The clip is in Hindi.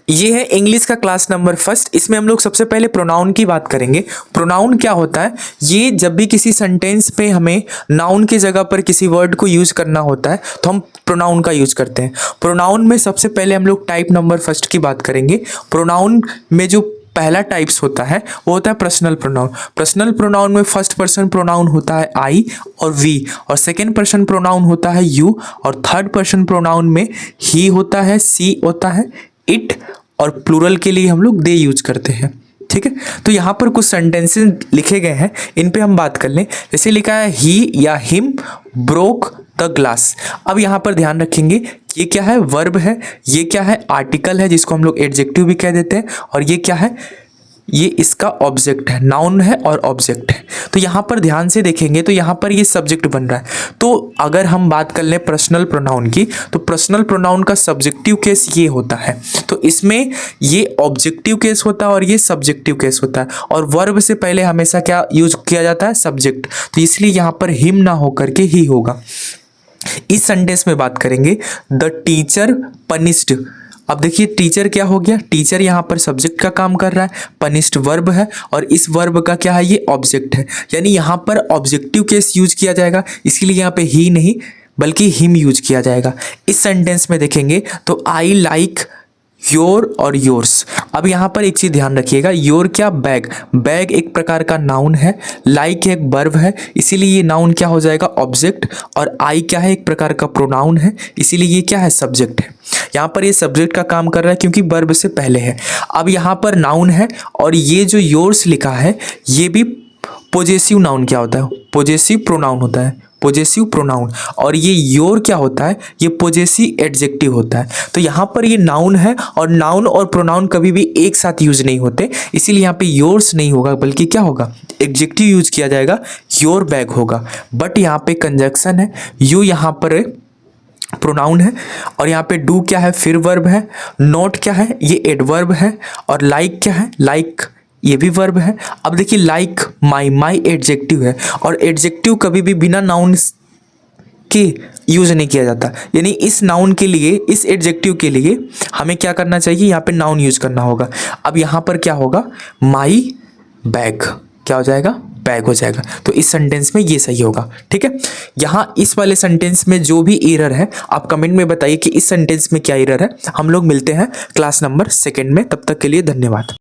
ये है इंग्लिश का क्लास नंबर फर्स्ट। इसमें हम लोग सबसे पहले प्रोनाउन की बात करेंगे। प्रोनाउन क्या होता है? ये जब भी किसी सेंटेंस पे हमें नाउन की जगह पर किसी वर्ड को यूज करना होता है तो हम प्रोनाउन का यूज करते हैं। प्रोनाउन में सबसे पहले हम लोग टाइप नंबर फर्स्ट की बात करेंगे। प्रोनाउन में जो पहला टाइप्स होता है वो होता है पर्सनल प्रोनाउन। पर्सनल प्रोनाउन में फर्स्ट पर्सन प्रोनाउन होता है आई और वी, और सेकेंड पर्सन प्रोनाउन होता है यू, और थर्ड पर्सन प्रोनाउन में ही होता है, सी होता है, इट, और प्लूरल के लिए हम लोग दे यूज करते हैं। ठीक है, तो यहाँ पर कुछ सेंटेंसेस लिखे गए हैं, इन पे हम बात कर लें। जैसे लिखा है ही या हिम ब्रोक द ग्लास। अब यहाँ पर ध्यान रखेंगे ये क्या है? वर्ब है। ये क्या है? आर्टिकल है, जिसको हम लोग एडजेक्टिव भी कह देते हैं। और ये क्या है? ये इसका ऑब्जेक्ट है, नाउन है और ऑब्जेक्ट है। तो यहाँ पर ध्यान से देखेंगे तो यहाँ पर ये सब्जेक्ट बन रहा है। तो अगर हम बात कर लें पर्सनल प्रोनाउन की, तो पर्सनल प्रोनाउन का सब्जेक्टिव केस ये होता है। तो इसमें ये ऑब्जेक्टिव केस होता है और ये सब्जेक्टिव केस होता है। और वर्ब से पहले हमेशा क्या यूज किया जाता है? सब्जेक्ट। तो इसलिए यहाँ पर हिम ना होकर के ही होगा। इस सेंटेंस में बात करेंगे द टीचर पनिश्ड। अब देखिए टीचर क्या हो गया? टीचर यहाँ पर सब्जेक्ट का काम कर रहा है, पनिश्ड वर्ब है, और इस वर्ब का क्या है? ये ऑब्जेक्ट है। यानी यहाँ पर ऑब्जेक्टिव केस यूज किया जाएगा, इसीलिए यहाँ पे ही नहीं बल्कि हिम यूज किया जाएगा। इस सेंटेंस में देखेंगे तो आई लाइक योर और योर्स। अब यहाँ पर एक चीज ध्यान रखिएगा, योर क्या? बैग। बैग एक प्रकार का नाउन है, लाइक एक वर्ब है, इसीलिए ये नाउन क्या हो जाएगा? ऑब्जेक्ट। और आई क्या है? एक प्रकार का प्रोनाउन है, इसीलिए ये क्या है? सब्जेक्ट है। यहाँ पर ये सब्जेक्ट का काम कर रहा है क्योंकि वर्ब से पहले है। अब यहाँ पर नाउन है, और ये जो योर्स लिखा है ये भी पोजेसिव नाउन क्या होता है? पोजेसिव प्रोनाउन होता है, पोजेसिव प्रोनाउन। और ये योर क्या होता है? ये पोजेसिव एडजेक्टिव होता है। तो यहाँ पर ये नाउन है, और नाउन और प्रोनाउन कभी भी एक साथ यूज नहीं होते, इसीलिए यहाँ पे योर्स नहीं होगा बल्कि क्या होगा? एडजेक्टिव यूज किया जाएगा, योर बैग होगा। बट यहाँ पे कंजक्शन है, यू यहाँ पर प्रोनाउन है, और यहाँ पे डू क्या है? फिर वर्ब है। नोट क्या है? ये एडवर्ब है। और लाइक क्या है? लाइक ये भी वर्ब है। अब देखिए लाइक माई एडजेक्टिव है, और एडजेक्टिव कभी भी बिना नाउन के यूज नहीं किया जाता। यानी इस नाउन के लिए, इस एडजेक्टिव के लिए हमें क्या करना चाहिए? यहाँ पे नाउन यूज करना होगा। अब यहाँ पर क्या होगा? माई बैग क्या हो जाएगा? बैग हो जाएगा। तो इस सेंटेंस में ये सही होगा। ठीक है, यहाँ इस वाले सेंटेंस में जो भी एरर है आप कमेंट में बताइए कि इस सेंटेंस में क्या एरर है। हम लोग मिलते हैं क्लास नंबर सेकंड में, तब तक के लिए धन्यवाद।